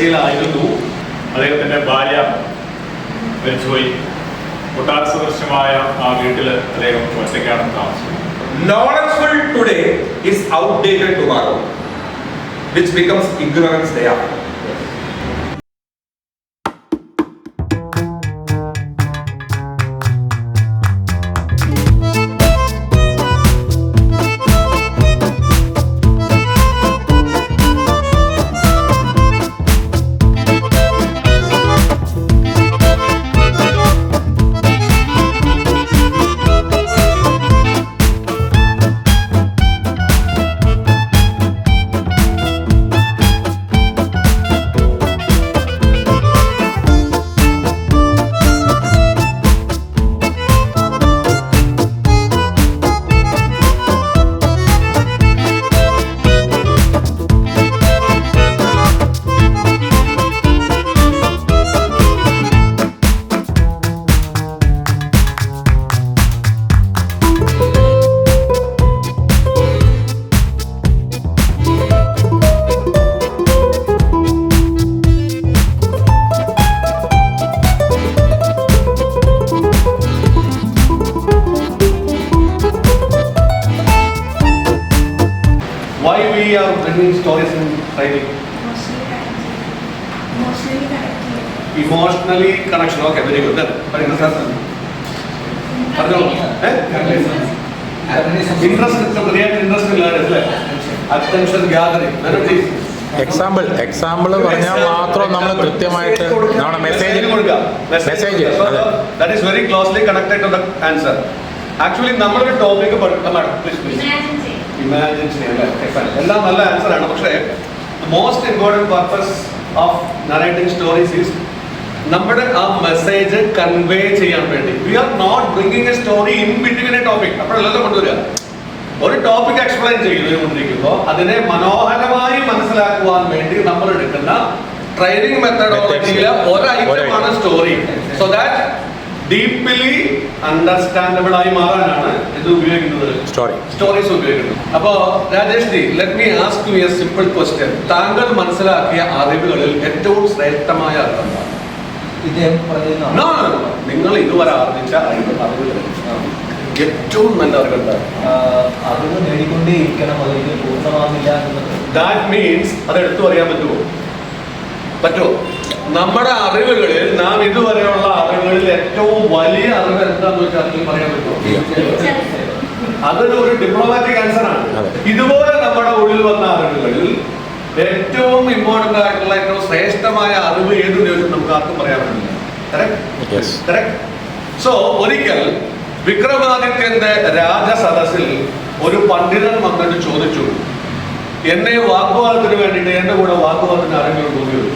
മലേഷ്യയിലായിരുന്നു. അദ്ദേഹത്തിൻ്റെ ഭാര്യ മരിച്ചുപോയി. കൊട്ടാര സദൃശ്യമായ ആ വീട്ടിൽ അദ്ദേഹം ഒറ്റയ്ക്കാണ് താമസിക്കുന്നത്. Knowledgeful today is outdated tomorrow, which becomes ignorance day after. Why we are bringing stories in writing? Emotionally connection. Okay, very good. Then, very good. Attention gathering. Example പറഞ്ഞാൽ മാത്രം നമ്മൾ കൃത്യമായിട്ട് നമ്മുടെ message that is very closely connected to the answer. Actually നമ്മളൊരു topic imagine ചെയ്യാൻ എല്ലാം നല്ല answer ആണ്. പക്ഷേ most important purpose of narrating stories is നമ്മുടെ ആ മെസ്സേജ് കൺവേ ചെയ്യാൻ വേണ്ടി. We are not bringing a story in between a topic. അപ്പോഴെല്ലാം കൊണ്ടുവരിക. ഒരു ടോപ്പിക് എക്സ്പ്ലെയിൻ ചെയ്തുകൊണ്ടിരിക്കുമ്പോൾ അതിനെ മനോഹരമായി മനസ്സിലാക്കുവാൻ വേണ്ടി നമ്മൾ എടുക്കുന്ന ട്രെയിനിങ് മെത്തഡോളജിയിലെ ഒരൈറ്റമാണ് story. So that deeply understandable ആയി മാറാനാണ് ഇത് ഉപയോഗിക്കുന്നത്, സ്റ്റോറീസ് ഉപയോഗിക്കുന്നത്. അപ്പോ Rajesh ji, let me ask you a simple question. താങ്കൾ മനസ്സിലാക്കിയ അറിവുകളിൽ ഏറ്റവും ശ്രേഷ്ഠമായ അറിവ് എന്താണ്? നിങ്ങൾ ഇതുവരെ ആർജിച്ച അറിവുകൾ ഏറ്റവും നല്ല അറിവ് എന്താണ്? അറിവ് നേടിക്കൊണ്ടേയിരിക്കണം, അതിന് പൂർണ്ണമാകില്ല എന്നത്. ദാറ്റ് മീൻസ് അത് എടുത്തു പറയാൻ പറ്റുമോ? നമ്മുടെ അറിവുകളിൽ നാം ഇതുവരെയുള്ള അറിവുകളിൽ ഏറ്റവും വലിയ അറിവ് എന്താണെന്ന് വെച്ചാൽ അതിൽ പറയാൻ പറ്റുമോ? അതൊരു ഡിപ്ലോമാറ്റിക് ആൻസർ ആണ്. ഇതുപോലെ നമ്മുടെ ഉള്ളിൽ വന്ന അറിവുകളിൽ ഏറ്റവും ഇമ്പോർട്ടന്റ് ആയിട്ടുള്ള ഏറ്റവും ശ്രേഷ്ഠമായ അറിവ് ഏതെന്ന് ചോദിച്ചാൽ നമുക്ക് ആർക്കും പറയാൻ പറ്റില്ല. കറക്റ്റ്. സോ ഒരിക്കൽ വിക്രമാദിത്യന്റെ രാജസദസ്സിൽ ഒരു പണ്ഡിതൻ വന്നിട്ട് ചോദിച്ചു, എന്നെ വാഗ്വാദത്തിന് വേണ്ടിയിട്ട് എന്റെ കൂടെ വാഗ്വാദത്തിന് ആരെങ്കിലും തോന്നിയത്?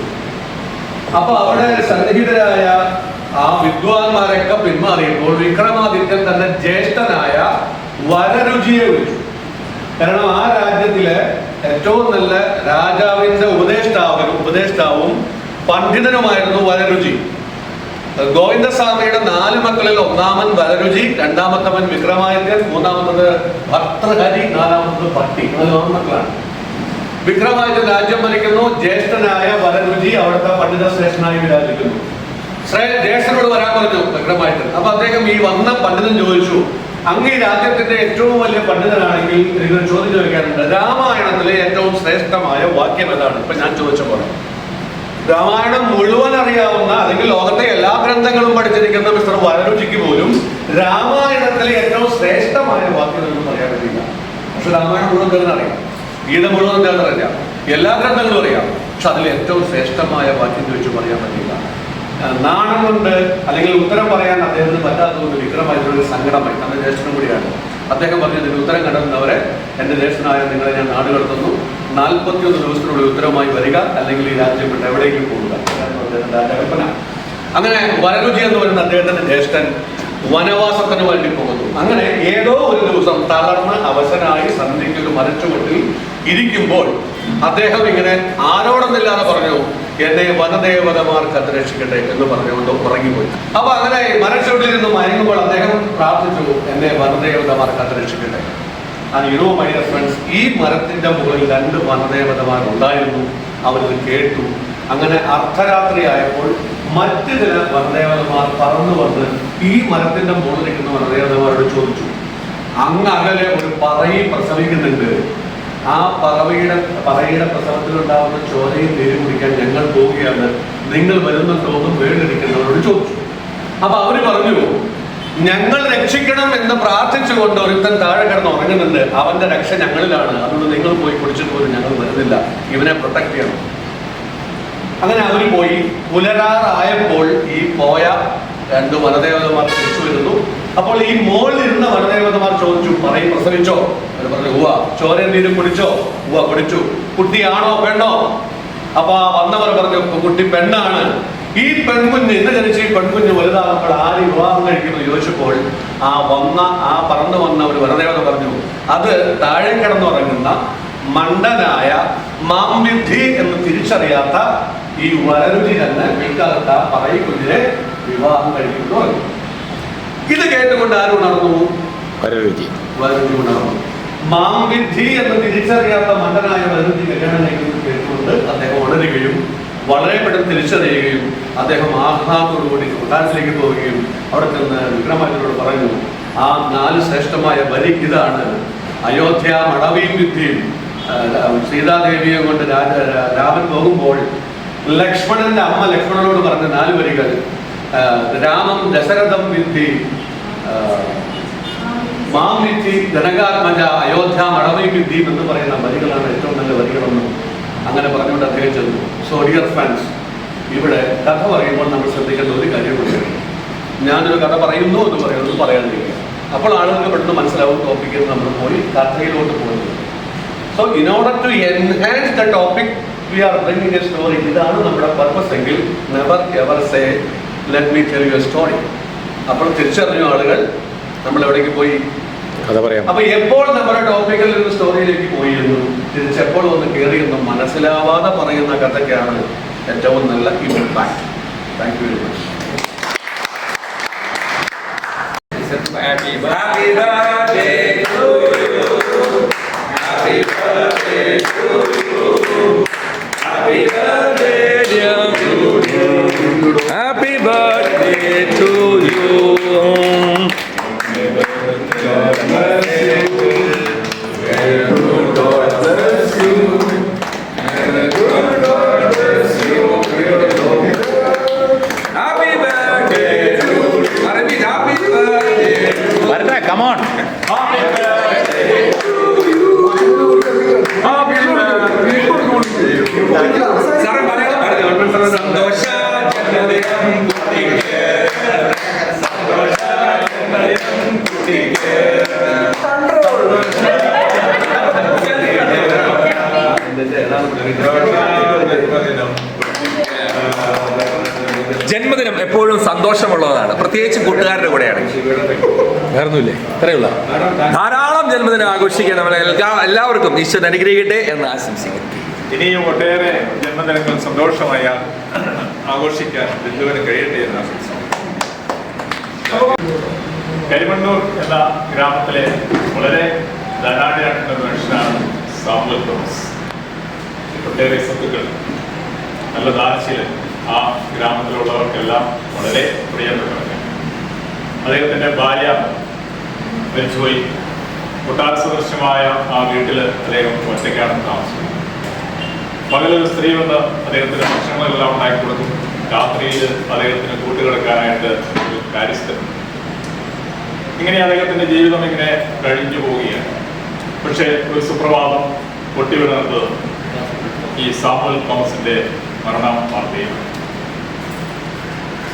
അപ്പൊ അവിടെ സന്നിഹിതരായ ആ വിദ്വാൻമാരൊക്കെ പിന്മാറിയപ്പോൾ വിക്രമാദിത്യൻ തന്റെ ജ്യേഷ്ഠനായ വരരുചിയെ വിളിച്ചു. കാരണം ആ രാജ്യത്തിലെ ഏറ്റവും നല്ല രാജാവിന്റെ ഉപദേഷ്ടാവും പണ്ഡിതനുമായിരുന്നു വരരുചി. ഗോവിന്ദസ്വാമിയുടെ 4 മക്കളിൽ ഒന്നാമൻ വരരുചി, രണ്ടാമത്തവൻ വിക്രമാദിത്യൻ, മൂന്നാമത്തത് ഭർത്തൃഹരി, നാലാമത്തത് പട്ടി. 4 മക്കളാണ്. വിക്രമാദിത്യൻ രാജ്യം ഭരിക്കുന്നു. ജ്യേഷ്ഠനായ വരരുചി അവിടുത്തെ പണ്ഡിത ശ്രേഷ്ഠനായി വിരാജിക്കുന്നു. ജ്യേഷ്ഠനോട് വരാൻ പറഞ്ഞു വിക്രമാദിത്യൻ. അപ്പൊ അദ്ദേഹം ഈ വന്ന പണ്ഡിതൻ ചോദിച്ചു, അങ്ങ് ഈ രാജ്യത്തിന്റെ ഏറ്റവും വലിയ പണ്ഡിതനാണെങ്കിൽ എനിക്കൊരു ചോദ്യം ചോദിക്കാനുണ്ട്. രാമായണത്തിലെ ഏറ്റവും ശ്രേഷ്ഠമായ വാക്യം ഏതാണ്? ഇപ്പൊ ഞാൻ ചോദിച്ച പോലെ രാമായണം മുഴുവൻ അറിയാവുന്ന അല്ലെങ്കിൽ ലോകത്തെ എല്ലാ ഗ്രന്ഥങ്ങളും പഠിച്ചിരിക്കുന്ന മിസ്റ്റർ വരരുചിക്ക് പോലും രാമായണത്തിലെ ഏറ്റവും ശ്രേഷ്ഠമായ വാക്യം ഒന്നും പറയാൻ പറ്റില്ല. പക്ഷെ രാമായണം മുഴുവൻ ചേർന്ന് അറിയാം, ഗീത മുഴുവൻ ചേർന്ന് അറിയാം, എല്ലാ ഗ്രന്ഥങ്ങളും അറിയാം. പക്ഷെ അതിൽ ഏറ്റവും ശ്രേഷ്ഠമായ വാക്യം ചോദിച്ചു പറയാൻ പറ്റില്ല. നാണം കൊണ്ട് അല്ലെങ്കിൽ ഉത്തരം പറയാൻ അദ്ദേഹത്തിന് പറ്റാത്തതുകൊണ്ട് വിക്രമാദിത്യനൊരു സങ്കടമായി. തന്റെ ജ്യേഷ്ഠനും കൂടിയാണ്. അദ്ദേഹം പറഞ്ഞു, ഇതിന് ഉത്തരം കണ്ടെത്തുന്നവരെ എന്റെ ജ്യേഷ്ഠനായ നിങ്ങളെ ഞാൻ നാട് കടത്തുന്നു, 41 ദിവസത്തിനുള്ളിൽ ഉത്തരവുമായി വരിക, അല്ലെങ്കിൽ ഈ രാജ്യം വിട്ട് എവിടേക്കും പോകുക. കൽപ്പന. അങ്ങനെ വരരുചി എന്ന് പറയുന്ന അദ്ദേഹത്തിന്റെ ജ്യേഷ്ഠൻ വനവാസത്തിന് വേണ്ടി പോകുന്നു. അങ്ങനെ ഏതോ ഒരു ദിവസം തളർന്ന് അവശനായി സന്ധ്യയ്ക്ക് ഒരു മരച്ചുവട്ടിൽ ഇരിക്കുമ്പോൾ അദ്ദേഹം ഇങ്ങനെ ആരോടൊന്നില്ലാതെ പറഞ്ഞു, എന്നെ വനദേവതമാർ കത്തിരക്ഷിക്കട്ടെ എന്ന് പറഞ്ഞുകൊണ്ട് ഉറങ്ങിപ്പോയി. അപ്പൊ അങ്ങനെ മരച്ചുവട്ടിൽ നിന്ന് മയങ്ങുമ്പോൾ അദ്ദേഹം പ്രാർത്ഥിച്ചു, എന്നെ വനദേവതമാർ കത്തിരക്ഷിക്കട്ടെ. And you know my dear friends, ഈ മരത്തിന്റെ മുകളിൽ 2 വനദേവതമാർ ഉണ്ടായിരുന്നു. അവരത് കേട്ടു. അങ്ങനെ അർദ്ധരാത്രി ആയപ്പോൾ മറ്റു ചില വനദേവതമാർ പറന്നു വന്ന് ഈ മരത്തിന്റെ മുകളിൽ നിൽക്കുന്ന വനദേവതമാരോട് ചോദിച്ചു, അങ്ങ് അകലെ ഒരു പറയി പ്രസവിക്കുന്നുണ്ട്, ആ പറയുടെ പ്രസവത്തിലുണ്ടാവുന്ന ചോരയും നീര് കുടിക്കാൻ ഞങ്ങൾ പോവുകയാണ്, നിങ്ങൾ വരുന്നുണ്ടോന്നും വേണ്ടിരിക്കുന്നവരോട് ചോദിച്ചു. അപ്പൊ അവര് പറഞ്ഞു, ഞങ്ങൾ രക്ഷിക്കണം എന്ന് പ്രാർത്ഥിച്ചുകൊണ്ട് ഒരുത്തൻ താഴെ കിടന്ന് ഉറങ്ങുന്നുണ്ട്, അവന്റെ രക്ഷ ഞങ്ങളിലാണ്, അതുകൊണ്ട് നിങ്ങൾ പോയി കുടിച്ചിട്ട് പോലും ഞങ്ങൾ വരുന്നില്ല, ഇവനെ പ്രൊട്ടക്ട് ചെയ്യണം. അങ്ങനെ അവര് പോയി. പുലരാറായപ്പോൾ ഈ പോയ രണ്ട് വനദേവതമാർ തിരിച്ചു വരുന്നു. അപ്പോൾ ഈ മോളിൽ ഇരുന്ന വനദേവതമാർ ചോദിച്ചു, പറയും പ്രസവിച്ചോ? അവർ പറഞ്ഞു, ഉവ്വ. ചോര എന്തെങ്കിലും കുടിച്ചോ? ഉവ്വ കുടിച്ചു. കുട്ടിയാണോ പെണ്ണോ? അപ്പൊ വന്നവർ പറഞ്ഞു, കുട്ടി പെണ്ണാണ്. ഈ പെൺകുഞ്ഞ് ഇന്ന് ജനിച്ച ഈ പെൺകുഞ്ഞ് വലുതാകുമ്പോൾ ആര് വിവാഹം കഴിക്കുന്നു ചോദിച്ചപ്പോൾ ആ പറന്നു വന്ന ഒരു വനദേവത പറഞ്ഞു, അത് താഴെ കിടന്നുറങ്ങുന്ന മണ്ടനായ മാംവിദ്ധി എന്ന് തിരിച്ചറിയാത്ത ഈ വരരുചി തന്നെ പിൽക്കാലത്ത് ആ പറയി കുഞ്ഞിനെ വിവാഹം കഴിക്കുന്നു. ഇത് കേട്ടുകൊണ്ട് ആരും ഉണർന്നു? വരരുചി ഉണർന്നു. മാംവിദ്ധി എന്ന് തിരിച്ചറിയാത്ത മണ്ടനായ വരരുചി കല്യാണം കഴിക്കുന്നത് കേട്ടുകൊണ്ട് അദ്ദേഹം ഉണരുകയും വളരെ പെട്ടെന്ന് തിരിച്ചറിയുകയും അദ്ദേഹം ആഹ്ലാദത്തോടുകൂടി കൊട്ടാരത്തിലേക്ക് പോവുകയും അവിടെ ചെന്ന് വിക്രമാദിത്യനോട് പറഞ്ഞു, ആ 4 ശ്രേഷ്ഠമായ വരി ഇതാണ്: അയോധ്യ മടവിയും വിദ്യയും. സീതാദേവിയെ കൊണ്ട് രാമൻ പോകുമ്പോൾ ലക്ഷ്മണന്റെ അമ്മ ലക്ഷ്മണനോട് പറഞ്ഞ 4 വരികൾ, രാമം ദശരഥം വിദ്ധി, മാം വിദ്ധി ധനകാത്മജ, അയോധ്യ മടവിയും വിദ്യയും എന്ന് പറയുന്ന വരികളാണ് ഏറ്റവും നല്ല വരികളെന്നും അങ്ങനെ പറഞ്ഞുകൊണ്ട് അദ്ദേഹം ചെന്നു. സോ ഡിയർ ഫ്രണ്ട്സ്, ഇവിടെ കഥ പറയുമ്പോൾ നമ്മൾ ശ്രദ്ധിക്കേണ്ട ഒരു കാര്യമുണ്ട്. ഞാനൊരു കഥ പറയുന്നു എന്ന് പറയുന്നത് പറയാണ്ടിരിക്കുക. അപ്പോൾ ആളുകൾക്ക് പെട്ടെന്ന് മനസ്സിലാവും ടോപ്പിക്കിൽ നമ്മൾ പോയി കഥയിലോട്ട് പോകുന്നത്. So in order to enhance the topic we are bringing a story. ഇതാണ് നമ്മുടെ പർപ്പസ് എങ്കിൽ never ever say let me tell you a story. അപ്പോൾ തിരിച്ചറിഞ്ഞു ആളുകൾ നമ്മൾ എവിടേക്ക് പോയി കഥ പറയാം. അപ്പൊ എപ്പോൾ നമ്മുടെ ടോപ്പിക്കിൽ നിന്ന് സ്റ്റോറിയിലേക്ക് പോയിരുന്നു, തിരിച്ചെപ്പോൾ ഒന്ന് കയറിയെന്നും മനസ്സിലാവാതെ പറയുന്ന കഥയ്ക്കാണ് ഏറ്റവും നല്ല impact. Thank you very much. Happy birthday to you. Happy birthday to you. Happy birthday dear Guru. Happy birthday to you. God bless you. Good God bless you. And good God bless you. Happy birthday to you. Happy birthday. വരട്ടെ, come on. Happy birthday to you. Happy birthday to you. സാറേ മലയാളം പറഞ്ഞു. സന്തോഷ ജന്മദിനം കുട്ടിക്ക്. സന്തോഷ ജന്മദിനം കുട്ടിക്ക്. ജന്മദിനം എപ്പോഴും സന്തോഷമുള്ളതാണ്, പ്രത്യേകിച്ച് കൂട്ടുകാരുടെ കൂടെയാണ്. വേറൊന്നുമില്ലേ? ഇത്രയുള്ള ധാരാളം ജന്മദിനം ആഘോഷിക്കാൻ നമ്മളെ എല്ലാവർക്കും ഈശ്വരൻ അനുഗ്രഹിക്കട്ടെ എന്ന് ആശംസിക്കുന്നു. ഇനിയും ഒട്ടേറെ ജന്മദിനങ്ങൾ സന്തോഷമായി ആഘോഷിക്കാൻ ബന്ധുവിന് കഴിയട്ടെ എന്ന് ആശംസിക്കുന്നു. കരിമണ്ണൂർ എന്ന ഗ്രാമത്തിലെ വളരെ ധനാഢ്യനായിട്ടുള്ള ഒരു മനുഷ്യനാണ് സാമുവൽ തോമസ്. ഒട്ടേറെ സ്വത്തുക്കൾ, നല്ല ദാനശീലൻ, ആ ഗ്രാമത്തിലുള്ളവർക്കെല്ലാം വളരെ പ്രിയപ്പെട്ടവരാണ്. അദ്ദേഹത്തിൻ്റെ ഭാര്യ മരിച്ചുപോയി. കൊട്ടാര സദൃശ്യമായ ആ വീട്ടിൽ അദ്ദേഹം ഒറ്റയ്ക്കാണ് താമസിക്കുന്നത്. പകലൊരു സ്ത്രീ വന്ന് അദ്ദേഹത്തിന് ഭക്ഷണങ്ങളെല്ലാം ഉണ്ടാക്കി കൊടുക്കും. രാത്രിയിൽ അദ്ദേഹത്തിന് കൂട്ടുകിടക്കാനായിട്ട് ഒരു കാര്യസ്ഥൻ. ഇങ്ങനെ അദ്ദേഹത്തിൻ്റെ ജീവിതം ഇങ്ങനെ കഴിഞ്ഞു പോവുകയാണ്. പക്ഷേ ഒരു സുപ്രഭാതം പൊട്ടിവിടുന്നത് ഈ സാമുവൽ തോമസിന്റെ മരണ വാർത്തയാണ്.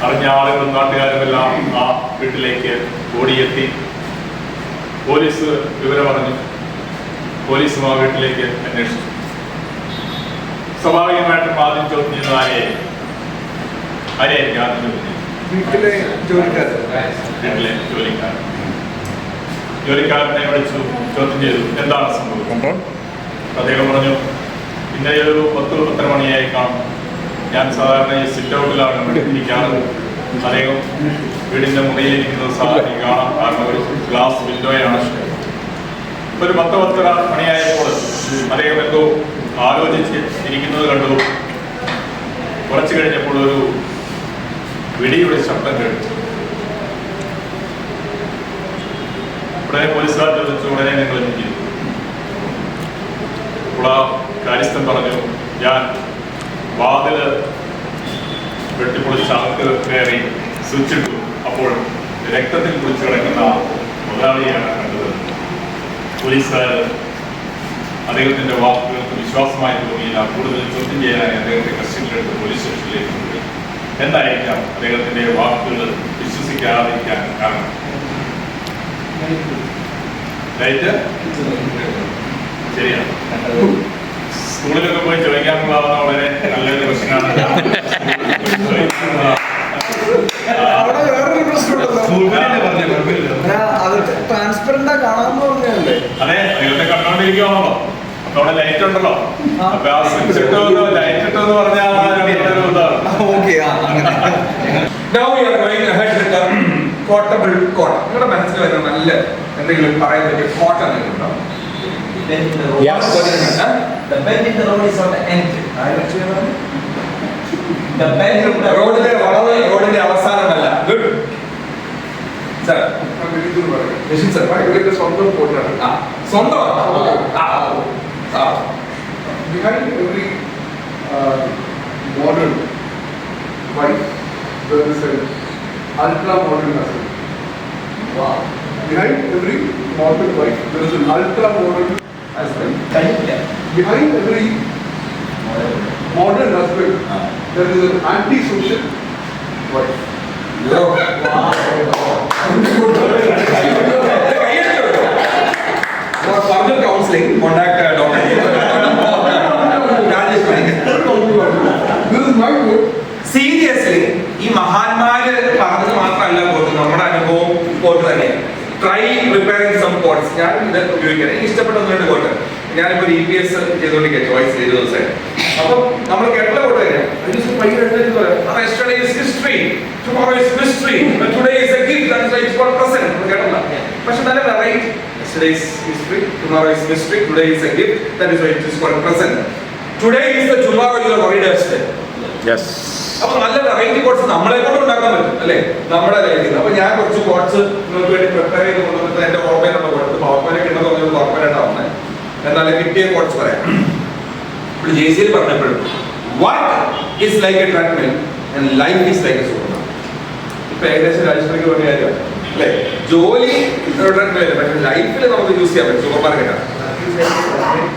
അറിഞ്ഞ ആളുകളും നാട്ടുകാരുമെല്ലാം ആ വീട്ടിലേക്ക് ഓടിയെത്തി. പോലീസ് വിവരം അറിഞ്ഞു. പോലീസും ആ വീട്ടിലേക്ക് അന്വേഷിച്ചു. സ്വാഭാവികമായിട്ടും ആദ്യം ചോദ്യം ചെയ്യുന്നത് ആരെയായിരിക്കും ആദ്യം ചോദ്യം? വീട്ടിലെ ജോലിക്കാരനെ വിളിച്ചു ചോദ്യം ചെയ്തു, എന്താണ് സംഭവം? അദ്ദേഹം പറഞ്ഞു, ഇന്നലെ ഒരു 10-10:30 മണിയായി കാണും. ഞാൻ സാധാരണ ഈ സിറ്റ് ഔട്ടിലാണ് ഇരിക്കാറ്. അദ്ദേഹം വീടിന്റെ മുറിയിലിരിക്കുന്നത് സാധാരണ കാണാം, കാരണം ഒരു ഗ്ലാസ് വിൻഡോയാണ്. ഒരു 10-10:30 മണിയായപ്പോൾ അദ്ദേഹം എന്തോ ആലോചിച്ച് ഇരിക്കുന്നത് കണ്ടു. കുറച്ച് കഴിഞ്ഞപ്പോൾ ഒരു വെടിയുടെ ശബ്ദം കേട്ടു. ഉടനെ പോലീസുകാർ ചോദിച്ചു, ഉടനെ നിങ്ങൾ എന്ത് ചെയ്തു? അപ്പോൾ ആ കാര്യസ്ഥൻ പറഞ്ഞു, ഞാൻ വാതില് വെട്ടിപ്പൊളിച്ച് അകത്ത് കയറി സ്വിച്ചിട്ടു. അപ്പോൾ രക്തത്തിൽ കുളിച്ച് കിടക്കുന്ന മുതലാളിയാണ് കണ്ടത്. പോലീസുകാർ അദ്ദേഹത്തിന്റെ വാക്കുകൾക്ക് വിശ്വാസമായി തോന്നിയില്ല. കൂടുതൽ ചോദ്യം ചെയ്യാനായി അദ്ദേഹത്തെ കസ്റ്റഡിയിലെടുത്ത് പോലീസ് സ്റ്റേഷനിലേക്ക് കൊണ്ടുപോയി. എന്തായിരിക്കാം അദ്ദേഹത്തിന്റെ വാക്കുകൾ വിശ്വസിക്കാതിരിക്കാൻ കാരണം? ലൈറ്റ് ശരിയാണ്. സ്കൂളിലൊക്കെ പോയി ചോദിക്കാനുള്ളതാവുന്ന വളരെ നല്ലൊരു ക്വസ്റ്റ്യനാണ്. ട്രാൻസ്പെറന്റാ കാണാമെന്ന് പറഞ്ഞല്ലേ? അതെ, നിങ്ങളുടെ കണ്ടോണ്ടിരിക്കുവാണല്ലോ. അപ്പൊ അവിടെ ലൈറ്റ് ഉണ്ടല്ലോ. അപ്പൊ ആ സ്വിച്ച് ഇട്ടോ ലൈറ്റ് ഇട്ടോ എന്ന് പറഞ്ഞാൽ okay. Now we are going ahead with the quotable quote. നിങ്ങളുടെ മനസ്സിൽ വരുന്ന നല്ല എന്തെങ്കിലും പറയാൻ പറ്റിയ quote എന്തെങ്കിലും ഉണ്ടോ? Yes. The bend in the road is on the end. The bend in the road. റോഡിന്റെ വളവ് റോഡിന്റെ അവസാനമല്ല. Good sir. നിഷിൻ സർ സ്വന്തം പോയിട്ടാണ്. സ്വന്തമാണ്. Behind every modern wife, there is an ultra modern husband. Wow. Behind every modern wife, there is an ultra modern husband. കഴിഞ്ഞില്ല. Behind every modern husband, there is an anti-social wife. For further counseling, contact Dr. Rajesh Panikar. This is my quote. Seriously ഈ മഹാന്മാര് പറഞ്ഞത് മാത്രമല്ല quote, നമ്മുടെ അനുഭവം quote തന്നെയാണ്. Try preparing some quotes. ഞാൻ ഇത് ഉപയോഗിക്കാൻ എനിക്ക് ഇഷ്ടപ്പെട്ട ഒന്നുകൊണ്ട് കോട്ട്. ഞാനിപ്പോൾ EPS ചെയ്തുകൊണ്ടിരിക്കുക, ചോയ്സ് 7 ദിവസമായിട്ട്. അപ്പം നമ്മൾ കേട്ട കോട്ട് തന്നെയാണ്. Yesterday is history, tomorrow is mystery, but today is a gift, that is why it's called present. കേട്ടല്ല? പക്ഷെ നല്ല variety. Yesterday is history, tomorrow is mystery, today is a gift, that is why it is called present. Today is the tomorrow you are worried yesterday. Yes. അപ്പൊ നല്ല variety quotes നമ്മളെ കൊണ്ട് ഉണ്ടാക്കാൻ പറ്റും അല്ലേ, നമ്മുടെ ലൈഫിൽ. അപ്പൊ ഞാൻ കുറച്ച് കോട്ട്സ് നിങ്ങൾക്ക് വേണ്ടി പ്രിപ്പയർ ചെയ്ത് കൊണ്ടുവന്നിട്ട് എന്റെ ഓർമ്മയിലുള്ള കോട്ട്സ് പവർപ്പോയിന്റ് കിട്ടുന്ന തോന്നിയത് ഓർമ്മയിലുണ്ടാവുന്നത്. എന്നാലും കിട്ടിയ കോട്ട്സ് പറയാം. ഇപ്പോൾ JCL പറഞ്ഞപ്പോഴും work is like a treadmill and life is like a supermarket. ഇപ്പൊ ഏകദേശം രാജേശ്വരിക്ക് പറഞ്ഞ കാര്യം അല്ലേ, ജോലി ട്രെഡ്മിൽ അല്ല, പക്ഷേ ലൈഫിൽ നമുക്ക് യൂസ് ചെയ്യാൻ പറ്റും സൂപ്പർ മാർക്കറ്റാണ്.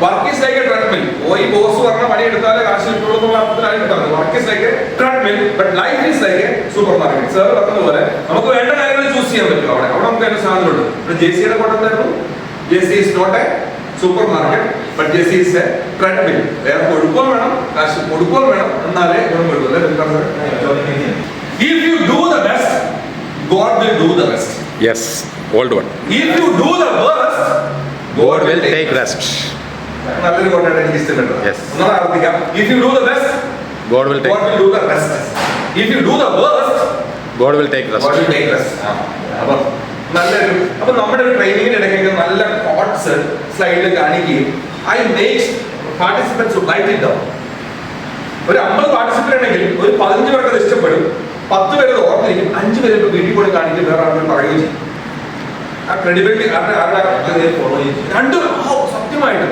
Work is like a treadmill. ഈ ബോസ് പറഞ്ഞ പണി എടുത്താലേ കാശ് കിട്ടുള്ളൂ എന്നുള്ള അർത്ഥത്തിലാണ് പറഞ്ഞത്. Work is like a treadmill but life is like a supermarket. Sir പറഞ്ഞതുപോലെ നമുക്ക് വേണ്ട കാര്യങ്ങൾ ചൂസ് ചെയ്യാൻ പറ്റും. അവിടെ നമുക്ക് അതിന്റെ സാധനങ്ങളുണ്ട്. ഇവിടെ JCയുടെ കോട്ടം എന്തായിരുന്നു? JC is not a supermarket but JC is a treadmill. വേറെ കൊടുക്കുകയും വേണം, കാശ് കൊടുക്കുകയും വേണം, എന്നാലേ ഗുണം കിട്ടും. If you do the best, God will do the best. Yes. Old one. If you do the worst, God will take rest. നല്ലൊരു കോട്ടാണ് എനിക്ക് ഇഷ്ടപ്പെട്ടത്. Yes. ഒന്നുകൂടെ ആവർത്തിക്കാം. If you do the best, God will God will do the rest. If you do the worst, God will take rest. God will take rest. അപ്പം നല്ലൊരു നമ്മുടെ ഒരു ട്രെയിനിങ്ങിന്റെ ഇടയ്ക്ക് നല്ല കോട്ട്സ് സ്ലൈഡിൽ കാണിക്കുകയും I make participants write it down. ഒരു 50 participant ഉണ്ടെങ്കിൽ ഒരു 15 പേർക്ക് അത് ഇഷ്ടപ്പെടും, 10 പേര് അത് ഓർത്തിരിക്കും, 5 പേര് ഇപ്പൊ വീട്ടിൽ പോയി കാണിക്കും, വേറെ ആളുകൾ പറയുകയും ചെയ്യും. ആ ക്രെഡിബിലിറ്റി രണ്ടും സത്യമായിട്ട്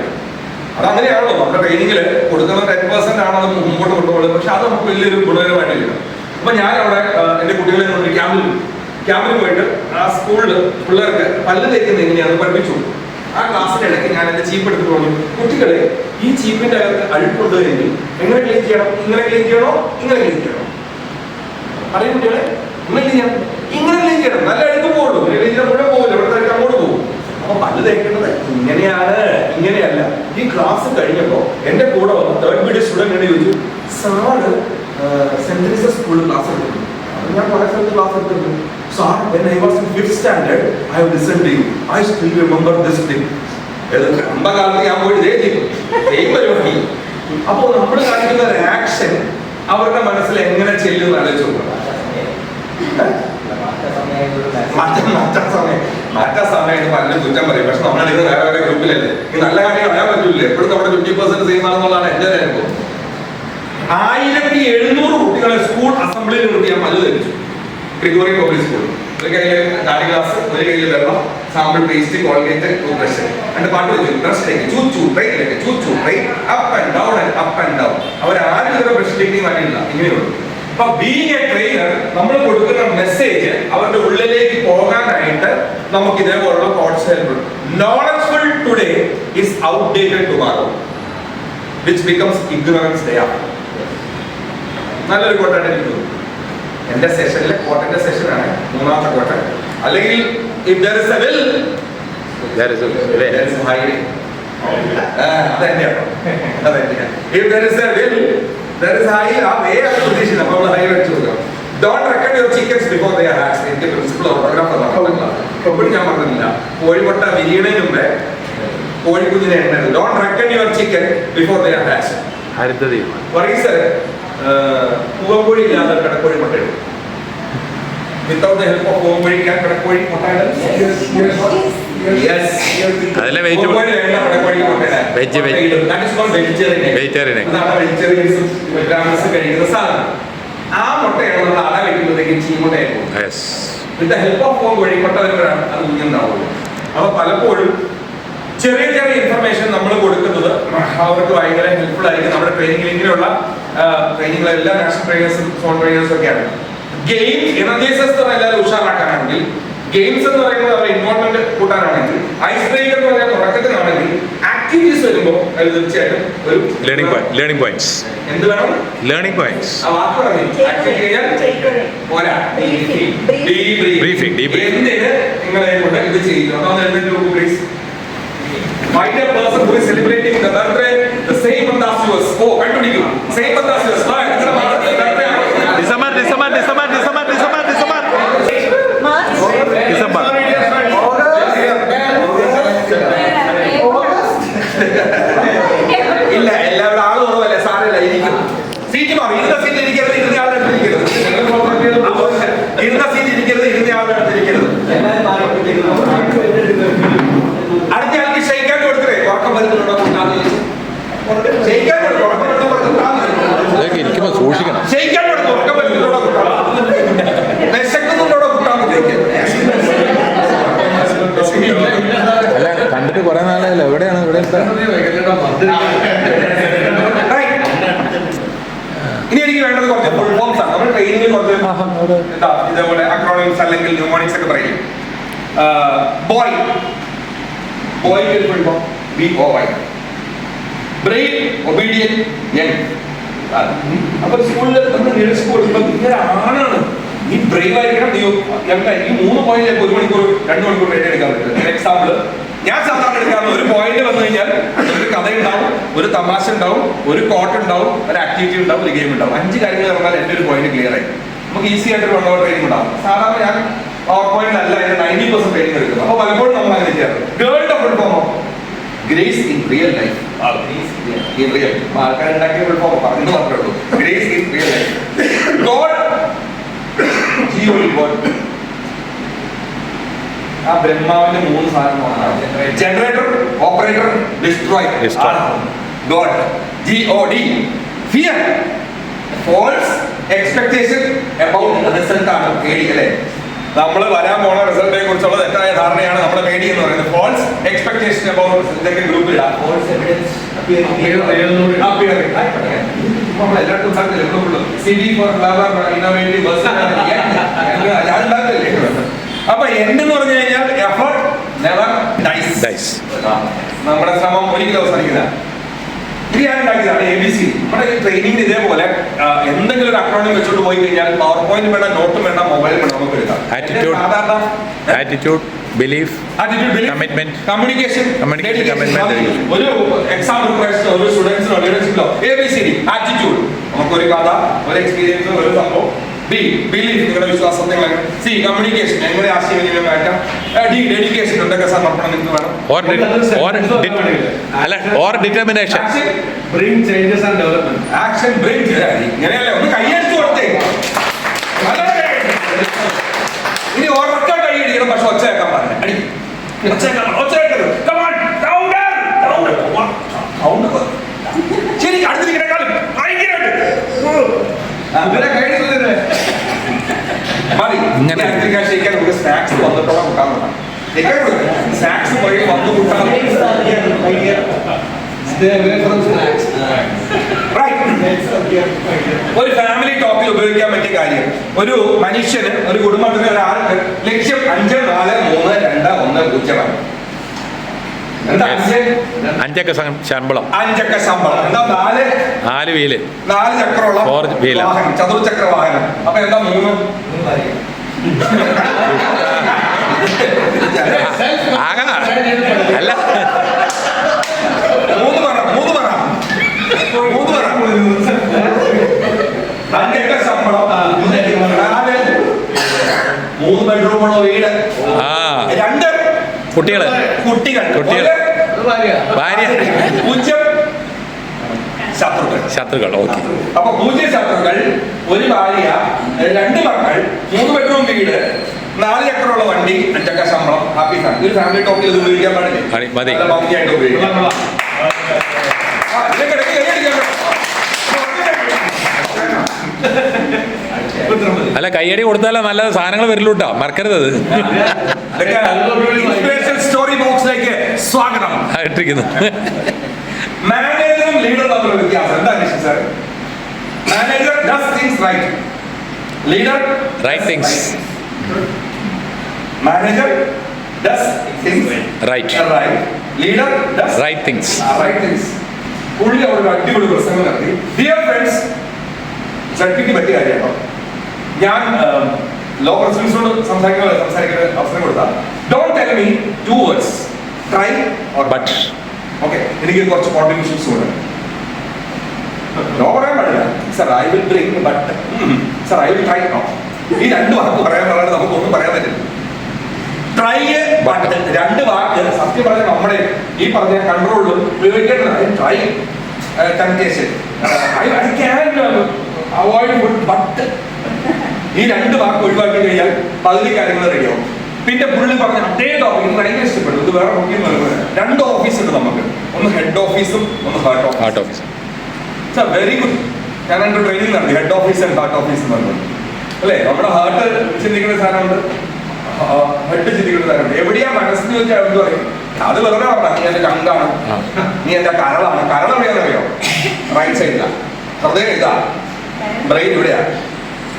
അതങ്ങനെയാണല്ലോ നമ്മുടെ ട്രെയിനിങ്ങില് കൊടുക്കുന്ന 10% ആണ് അത് മുമ്പോട്ട് കൊണ്ടുപോകുന്നത്. പക്ഷെ അത് നമുക്ക് വലിയൊരു ഗുണകരമായിട്ടില്ല. അപ്പൊ ഞാൻ അവിടെ എന്റെ കുട്ടികളെ കൊണ്ട് ക്യാമ്പിൽ പോയിട്ട് ആ സ്കൂളിൽ പിള്ളേർക്ക് പല്ല് തേക്കുന്നത് എങ്ങനെയാണെന്ന് പഠിപ്പിച്ചു. ആ ക്ലാസ്സിന്റെ ഇടയ്ക്ക് ഞാൻ എന്റെ ചീപ്പ് എടുത്ത് പറഞ്ഞു, കുട്ടികളെ ഈ ചീപ്പിന്റെ അകത്ത് അഴുക്കുണ്ട് എങ്കിൽ എങ്ങനെ ക്ലീൻ ചെയ്യണം? ഇങ്ങനെ ക്ലീൻ ചെയ്യണോ, ഇങ്ങനെ ക്ലീൻ ചെയ്യണോ? പറയും കുട്ടികളെ, ഇങ്ങനെ ക്ലീൻ ചെയ്യണം, ഇങ്ങനെ ക്ലീൻ ചെയ്യണം, നല്ല അഴുക്ക് പോകുള്ളൂ. ഇങ്ങനെ ക്ലീൻ ചെയ്താൽ മുഴുവൻ പോകില്ല, ഇവിടുത്തെ അഴുക്ക് അങ്ങോട്ട് പോകും. അപ്പൊ പല്ല് തേക്കേണ്ടത് ഇങ്ങനെയാണ്, ഇങ്ങനെയല്ല. ഈ ക്ലാസ് കഴിഞ്ഞപ്പോ എന്റെ കൂടെ വന്ന 3rd BD സ്റ്റുഡന്റ് എന്നെ ചോദിച്ചു, സാറ് സെന്റ് തെരേസസ് സ്കൂളിൽ ക്ലാസ് എടുത്തിട്ടുണ്ട്. ഞാൻ കുറെ സ്ഥലത്ത് ക്ലാസ് എടുത്തിട്ടുണ്ട്. Sir, when I was in 5th standard, I have listened to you. I still remember this thing. കാലത്ത് ഞാൻ പോയിട്ട് പരിപാടി. അപ്പോ നമ്മൾ കാണിക്കുന്ന ഒരു ആക്ഷൻ അവരുടെ മനസ്സിൽ എങ്ങനെ ചെല്ലുമെന്ന് ആലോചിച്ചു നോക്കണം. മാറ്റാൻ സമയമായിട്ട് പലരും കുറ്റം പറയും. പക്ഷെ നമ്മളെടുക്കുന്ന വേറെ വേറെ ഗ്രൂപ്പിലല്ലേ, ഈ നല്ല കാര്യം അറിയാൻ പറ്റൂലേ. എപ്പോഴും നമ്മുടെ 50% ചെയ്യുന്നതാണെന്നുള്ളതാണ് എന്റെ അനുഭവം. 1700 കുട്ടികളെ സ്കൂൾ അസംബ്ലിയിൽ നിർത്തി ഞാൻ മല്ലു ധരിച്ചു. Gregorian public school. ഒരു കയ്യില് കാലി ഗ്ലാസ്, ഒരു കയ്യില് വെള്ളം, sample paste, Colgate, toothbrush. രണ്ട് പാട്ട് വെച്ചു. ബ്രഷിലേക്ക് ചൂച്ചു ട്രെയിനിലേക്ക് ചൂച്ചു train up and down and up and down. അവരാരും ഇതുവരെ ബ്രഷ് ടെക്നിക്ക് മാറ്റിയില്ല. ഇങ്ങനെയുള്ളൂ. അപ്പൊ ബീയിങ് എ ട്രെയിനർ നമ്മൾ കൊടുക്കുന്ന മെസ്സേജ് അവരുടെ ഉള്ളിലേക്ക് പോകാനായിട്ട് നമുക്ക് ഇതേപോലുള്ള coats help. Knowledgeful today is outdated tomorrow which becomes ignorance day after. നല്ലൊരു കോട്ടാണ് എനിക്ക് തോന്നുന്നു. എന്റെ സെഷനിലെ കോട്ടന്റെ സെഷനാണ് മൂന്നാമത്തെ കോട്ട. അല്ലെങ്കിൽ if there is a will, there is a hiding. അതെന്നെയാണ്. If there is a will, there is hiding. ആ വേ ആണ് ഉദ്ദേശിച്ചത്. അപ്പോൾ നമ്മൾ ഹൈ വെച്ചു കൊടുക്കാം. Don't reckon your chickens before they are hatched. എനിക്ക് പ്രിൻസിപ്പൾ ഓട്ടോഗ്രാഫ് എപ്പോഴും ഞാൻ പറഞ്ഞില്ല. കോഴിമുട്ട വിരിയണതിന് മുമ്പേ കോഴിക്കുഞ്ഞിനെ എണ്ണത്. Don't reckon your chicken before they are hatched. Paris പൂവൻകോഴി ഇല്ലാതെ കിടക്കോഴി മുട്ടയിടും. Without the help of പൂവൻകോഴി കിടക്കോഴി മുട്ടയിടും. അതല്ലേ വെജിറ്റബിൾ കഴിക്കുന്ന സാധനം. ആ മുട്ടയാണ് നമ്മൾ അട വെക്കുമ്പോഴത്തേക്കും ചീമുട്ടയായിരുന്നു. വിത്ത് ഹെൽപ്പ് ഓഫ് പൂവൻകോഴി മുട്ട വരുമ്പോഴാണ് അത് കുഞ്ഞുണ്ടാവുള്ളൂ. അപ്പൊ പലപ്പോഴും ചെറിയ ചെറിയ ഇൻഫർമേഷൻ നമ്മൾ കൊടുക്കുന്നത് അവർക്ക് ഭയങ്കര ഹെൽപ്ഫുൾ ആയിരിക്കും. നമ്മുടെ ട്രെയിനിങ്ങിൽ ഇങ്ങനെയുള്ള ട്രെയിനിങ്ങൾ എല്ലാ നാഷണൽ ട്രെയിനേഴ്സും സോൺ ട്രെയിനേഴ്സും ഒക്കെയാണ്. ഗെയിംസ് എനർജൈസേഴ്സ് എല്ലാവരും ഉഷാറാക്കാനാണെങ്കിൽ, ഗെയിംസ് എന്ന് പറയുന്നത് അവരുടെ ഇൻവോൾവ്മെന്റ് കൂട്ടാനാണെങ്കിൽ, ഐസ് ബ്രേക്ക് എന്ന് പറഞ്ഞാൽ തുടക്കത്തിനാണെങ്കിൽ, ആക്ടിവിറ്റീസ് വരുമ്പോൾ അത് തീർച്ചയായിട്ടും ഒരു ലേണിംഗ് പോയിന്റ്സ്. എന്ത് വേണം? Learning points. ആ വാക്ക് പറഞ്ഞു. ആക്ടിവിറ്റി കഴിഞ്ഞാൽ പോരാ. ബ്രീഫിംഗ്. എന്തിന് നിങ്ങളെ കൊണ്ട് ഇത് ചെയ്യുന്നു? അതൊന്ന് എഴുന്നേറ്റ് നോക്കൂ please. Find a person who is celebrating the birthday the same month as yours. Oh, കണ്ടുപിടിക്കൂ. Same month as yours. നിങ്ങളുടെ birthday ഡിസംബർ. ഇല്ല, എല്ലാവരും ആള് കുറവല്ലേ, സാരമില്ല, ഇരിക്കും. സീറ്റ് മാറി. ഇരുന്ന സീറ്റ് ഇരിക്കരുത്, ഇരുന്ന ആളുടെ അടുത്തിരിക്കരുത്. ഇരുന്ന സീറ്റ് ഇരിക്കരുത്, ഇരുന്ന ആളുടെ അടുത്തിരിക്കരുത്. അടുത്ത ആൾക്ക് ഷെയ്ക്കാൻ കൊടുക്കേ. ഉറക്കം വരുന്നുണ്ടോ? ഷെയ്ക്കാൻ ഇരിക്കുമ്പോ സൂക്ഷിക്കണം. ഷെയ്ക്കാൻ കൊടുക്കും. ഉറക്കം വരുന്നുണ്ടോ? വിശക്കുന്നുണ്ടോ? കുട്ടാന്ന് ചോദിക്കാം. അല്ല, കണ്ടിട്ട് കുറെ നാളായല്ലോ. എവിടെയാണ്? ഇവിടെ ഇനി എനിക്ക് വേണ്ടത് കുറച്ച് ഫുൾ ഫോംസ് ആണ്. നമ്മൾ ട്രെയിനിങ്ങിൽ കുറച്ച് ഇതേപോലെ അക്രോണിംസ് അല്ലെങ്കിൽ ന്യൂമോണിക്സ് ഒക്കെ പറയും. Boy full form BOY. Brain obedient young. അപ്പൊ സ്കൂളിൽ നമ്മൾ ലീഡർഷിപ്പ് കൊടുക്കുമ്പോൾ ഇങ്ങനെ ആണാണ്, നീ ബ്രെയിൻ ആയിരിക്കണം, നീ ഈ 3 പോയിന്റിലേക്ക് 1 മണിക്കൂർ 2 മണിക്കൂർ റെഡി എടുക്കാൻ പറ്റും. എക്സാമ്പിൾ ഞാൻ സാധാരണ എടുക്കാറുള്ള ഒരു പോയിന്റ് വന്നു കഴിഞ്ഞാൽ ഒരു കഥ ഉണ്ടാവും, ഒരു തമാശ ഉണ്ടാവും, ഒരു കോട്ട് ഉണ്ടാവും, ഒരു ആക്ടിവിറ്റി ഉണ്ടാവും, ഒരു ഗെയിം ഉണ്ടാവും. 5 കാര്യങ്ങൾ പറഞ്ഞാൽ എൻ്റെ ഒരു പോയിന്റ് ക്ലിയർ ആയി. നമുക്ക് ഈസി ആയിട്ട് 1 hour ട്രെയിനിങ് ഉണ്ടാവും. സാധാരണ ഞാൻ പവർ പോയിന്റ് അല്ല, അതിന്റെ 90% ട്രെയിനിങ് എടുക്കുന്നത്. അപ്പൊ പലപ്പോഴും നമ്മൾ അങ്ങനെ ചെയ്യാറ്. ഗേൾഡ് ഫുൾ ഫോമോ grace in real life. In real ആൾക്കാരുണ്ടാക്കിയ ഫുൾ ഫോം പറഞ്ഞു മാത്രമേ ഉള്ളൂ. Grace in real life. God god. ആ ബ്രഹ്മാവിന്റെ 3 സാധനങ്ങളാണ്: generator, operator, destroyer. God GOD. Fear, false expectation about result ആണ് പേടി. അല്ലേ, നമ്മൾ വരാൻ പോണ റിസൾട്ടിനെ കുറിച്ചുള്ള തെറ്റായ ധാരണയാണ് നമ്മുടെ പേടി എന്ന് പറയുന്നത്. ഫോൾസ് എക്സ്പെക്ടേഷൻ അബൌട്ട് ഇതൊക്കെ ഗ്രൂപ്പിൽ അപ്പൊ എന്റെ എന്ന് പറഞ്ഞു കഴിഞ്ഞാൽ എഫർട്ട് നെവർ ഡൈസ്. നമ്മുടെ ശ്രമം ഒരിക്കലും അവസാനിക്കില്ല. ഇത് ഞാൻ ഉണ്ടാക്കിയതാണ് ABC. നമ്മുടെ ഈ ട്രെയിനിങ്ങിന് ഇതേപോലെ എന്തെങ്കിലും ഒരു അക്കൗണ്ടിൽ വെച്ചോണ്ട് പോയി കഴിഞ്ഞാൽ പവർ പോയിന്റ് വേണ്ട, നോട്ടും വേണ്ട, മൊബൈൽ വേണ്ട, നമുക്ക് എടുക്കാം. Attitude, belief, commitment, communication. ഒരു എക്സാം പ്രിപ്പറേഷൻ ഒരു സ്റ്റുഡൻസിനോ ലീഡർഷിപ്പിലോ ABCD. ആറ്റിറ്റ്യൂഡ്, നമുക്കൊരു കഥ, ഒരു എക്സ്പീരിയൻസ്, ഒരു സംഭവം. B, ബിലീഫ്, നിങ്ങളുടെ വിശ്വാസം. C, കമ്മ്യൂണിക്കേഷൻ, എങ്ങനെ ആശയവിനിമയം മാറ്റാം. D, ഡെഡിക്കേഷൻ, എന്തൊക്കെ സമർപ്പണം നിങ്ങൾക്ക് വേണം. or determination. Action bring changes and development. Action bring. ഇങ്ങനെയല്ലേ, ഒന്ന് കൈയടിച്ചു കൊടുത്തേ. ഇനി ഉറക്കം കൈയടിക്കണം, പക്ഷെ ഒച്ചയാക്കാൻ പറഞ്ഞു. ശരി, അടുത്തിരിക്കണേക്കാളും ഭയങ്കരമായിട്ട് സ്നാക്സ് വന്നിട്ടുള്ള കൂട്ടാൻ സ്നാക്സ് പുറകെ വന്നു കൂട്ടാൻ. Stay away from snacks. ഒരു ഫാമിലി ടോക്കിൽ ഉപയോഗിക്കാൻ പറ്റിയ കാര്യം, ഒരു മനുഷ്യന്, ഒരു കുടുംബത്തിന്, ഒരാൾക്ക് ലക്ഷ്യം 5, 4, 3, 2, 1, 0. എന്താ 5 ശമ്പളം, 5 ശമ്പളം. എന്താ 4 വീല്, 4 ചക്രമുള്ള 4 വീല്, വാഹനം, ചതുർചക്ര വാഹനം. അപ്പൊ എന്താ 3? ആകാ അല്ല 3 പറ 5 ശമ്പളം, 3 ബെഡ്റൂമുള്ള വീട്, 2 കുട്ടികള്, കുട്ടികൾ, ഭാര്യ, 0 ശത്രുക്കൾ. ഓക്കെ. അപ്പൊ 0 ശത്രുക്കൾ, 1 ഭാര്യ, 2 മക്കൾ, 3 ബെഡ്റൂം വീട്, 4 ചക്രമുള്ള വണ്ടി, 5 ശമ്പളം. Happy family. ഒരു ഫാമിലി ടോക്കിൽ ഇത് ഉപയോഗിക്കാൻ പാടില്ലേ? മതി. നല്ല ഭംഗിയായിട്ട് ഉപയോഗിക്കാം. അല്ല, കയ്യടി കൊടുത്താലോ നല്ല സാധനങ്ങൾ വരില്ലൂട്ടോ, മറക്കരുത്. അത് ഇൻസ്പിറേഷൻ സ്റ്റോറി ബോക്സിലേക്ക് സ്വാഗതം. ഇട്ടിരിക്കുന്നു. മാനേജറും ലീഡറും തമ്മിലുള്ള വ്യത്യാസം എന്താ sir? Manager does things right, leader right things. Manager does things right, leader does right things. Right things. പുള്ളി അവിടെ ഒരു അടിപൊളി പ്രസംഗം നടത്തി. ഡിയർ ഫ്രണ്ട്സ്, ചട്ടിക്ക് പറ്റിയ കാര്യമാണോ? ഞാൻ ലോ പ്രസിഡൻസിനോട് സംസാരിക്കാൻ അവസരം കൊടുത്താൽ, don't tell me 2 words, try or but. Okay, എനിക്ക് കുറച്ച് കോൺട്രിബ്യൂഷൻസ് ഉണ്ട്. നോ പറയാൻ പാടില്ല. Sir I will drink, but sir I will try. No, ഈ 2 വാക്ക് പറയാൻ പറഞ്ഞാൽ നമുക്കൊന്നും പറയാൻ പറ്റില്ല. ട്രൈ, ബട്ട്, 2 വാക്ക് സത്യം പറഞ്ഞാൽ നമ്മുടെ ഈ പറഞ്ഞ കൺട്രോളിലും ഉപയോഗിക്കേണ്ടതാണ്. Try temptation, I can avoid food, but. ഈ 2 വാക്ക് ഒഴിവാക്കി കഴിഞ്ഞാൽ പകുതി കാര്യങ്ങൾ റെഡിയാവും. പിന്നെ പുള്ളി പറഞ്ഞ അതേ ടോപ്പിക് ഭയങ്കര ഇഷ്ടപ്പെട്ടു. ഇത് വേറെ നോക്കി 2 ഓഫീസ് ഉണ്ട് നമുക്ക്. ഒന്ന് ഹെഡ് ഓഫീസും ഒന്ന് ഹാർട്ട് ഓഫീസും. Very good. ഞാൻ 2 ട്രെയിനിങ് നടത്തി, head office and heart office എന്ന് പറഞ്ഞു. അല്ലേ? നമ്മുടെ ഹാർട്ട് ചിന്തിക്കുന്ന സാധനമുണ്ട്, ഹെഡ് ചിന്തിക്കുന്ന സാധനമുണ്ട്. എവിടെയാ മനസ്സിന് വെച്ചാൽ എന്ത് പറയും? അത് വെറുതെ പറഞ്ഞ നീ എന്റെ ചങ്കാണ്, നീ എന്റെ കരളാണ്. കരൾ എവിടെയാണെന്നറിയോ? റൈറ്റ് സൈഡിലാണ്. ഹൃദയം ഇതാ, ബ്രെയിൻ ഇവിടെയാ.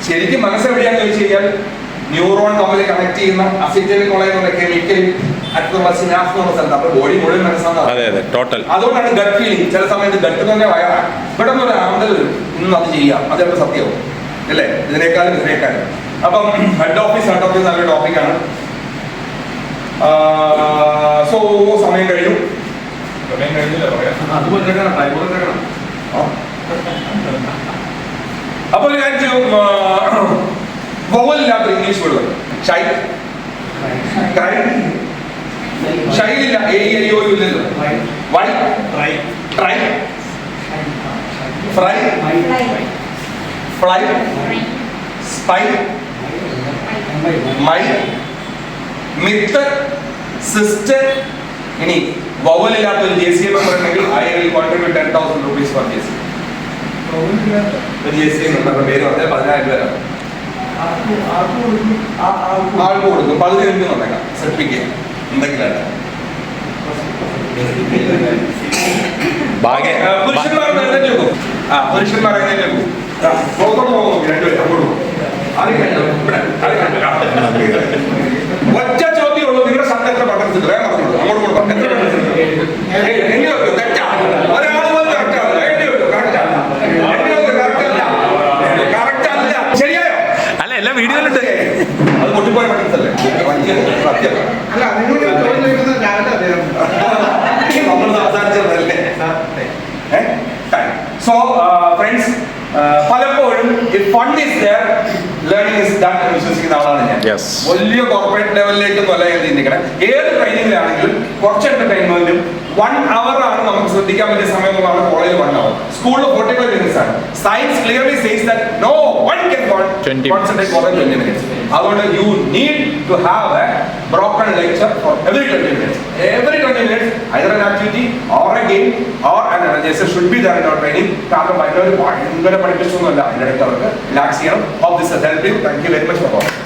ശരിക്കും മനസ്സെവിടെയാന്ന് ചോദിച്ചു കഴിഞ്ഞാൽ ന്യൂറോൺ തമ്മിൽ കണക്ട് ചെയ്യുന്ന അസിറ്റൈൽ കോളേജ് കെമിക്കൽ അടുത്തുള്ള സിനാപ്സ് എന്നുള്ള സ്ഥലത്ത്. അപ്പൊ ബോഡി മുഴുവൻ മനസ്സാണ്. അതുകൊണ്ടാണ് ഗട്ട് ഫീലിംഗ്. ചില സമയത്ത് ഗട്ട് തന്നെ വയറാണ്, ഇവിടെ നിന്നൊരു ആന്തൽ വരും, ഇന്ന് അത് ചെയ്യാം, അത് ചിലപ്പോൾ സത്യമാവും അല്ലേ? ഇതിനേക്കാളും. അപ്പം ഹെഡ് ഓഫീസ് ഹാർട്ട് ഓഫീസ് നല്ലൊരു ടോപ്പിക്കാണ്. സോ സമയം കഴിഞ്ഞില്ല പറയാം. അപ്പൊ ഞാൻ വൊവലില്ലാത്ത ഇംഗ്ലീഷ് വേർഡ് വരും. ഷൈ, ഷൈലില്ല, AIO ഇല്ലല്ലോ. Why, try, fry, fly, spy, my, myth, sister. ഇനി വൊവലില്ലാത്ത ഒരു JCA മെമ്പർ ഉണ്ടെങ്കിൽ I will contribute 10,000 rupees for JCA. JCA മെമ്പറുടെ പേര് പറഞ്ഞാൽ 10,000 രൂപ ആൾക്ക് കൊടുക്കും. 15 വന്നേക്കാം സർട്ടിഫിക്കറ്റ് എന്തെങ്കിലും. പുരുഷന്മാർ എഴുന്നേറ്റ് വെക്കും. പുരുഷന്മാർ എഴുന്നേറ്റ് വെക്കും. പോകും 2 പേര് അങ്ങോട്ട് പോകും. ഒറ്റ ചോദ്യമേ ഉള്ളൂ, നിങ്ങളുടെ ശബ്ദം എത്ര ബട്ടൺസ് ഉണ്ട്? വേഗം പറഞ്ഞോളൂ. അങ്ങോട്ട് കൊടുക്കാം. എത്ര ബട്ടൺസ് ഉണ്ട്? എണ്ണി വെക്കും. തെറ്റാ. ഒരാൾ പോലും കറക്റ്റാണ്. എണ്ണി വെക്കും. കറക്റ്റാണ്. എണ്ണി വെക്കും. കറക്റ്റല്ല. ശരിയായോ? അല്ല, എല്ലാം വീഡിയോയിലുണ്ട്. അത് പൊട്ടിപ്പോയ ബട്ടൺസ് അല്ലേ? സത്യം. നമ്മൾ സംസാരിച്ചതല്ലേ? സോ ഫ്രണ്ട്സ്, പലപ്പോഴും fund is there, learning is done എന്ന് വിശ്വസിക്കുന്ന ആളാണ് ഞാൻ. വലിയ കോർപ്പറേറ്റ് ലെവലിലേക്കൊന്നും അല്ല ഞാൻ ചിന്തിക്കണം. ഏത് ട്രെയിനിങ്ങിലാണെങ്കിലും കുറച്ച് എന്റർടൈൻമെന്റും 1 hour ആണ് നമുക്ക് ശ്രദ്ധിക്കാൻ പറ്റിയ സമയം എന്നുള്ളതാണ്. കോളേജിൽ 1 hour, സ്കൂളിൽ 45 minutes ആണ്. Science clearly says that no one can concentrate more than 20 minutes. അതുകൊണ്ട് you need to have a broken lecture for every 20 minutes. Every 20 minutes either an activity or a game or an analysis should be there in our training. കാരണം ഭയങ്കര പഠിപ്പിച്ചൊന്നുമല്ല, അതിനിടയ്ക്ക് അവർക്ക് relax ചെയ്യണം. Hope this has helped you. Thank you very much for watching.